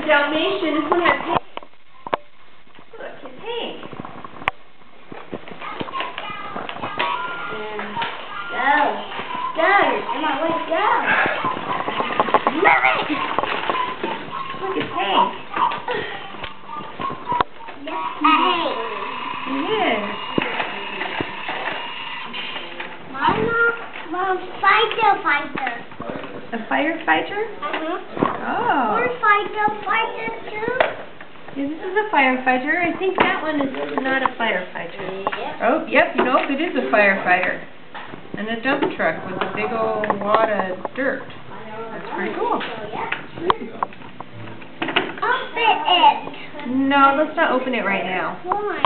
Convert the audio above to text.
Dalmatian. This one has pink. Look, it's pink. And go. Go. You're in my way. Go. Move it. Look, it's pink. It is. Mom, fighter. A firefighter? Oh. Or fighter too? Yeah, this is a firefighter. I think that one is not a firefighter. Yep. Oh, yep, nope, it is a firefighter. And a dump truck with a big old wad of dirt. That's pretty cool. Open it. No, let's not open it right now. Why?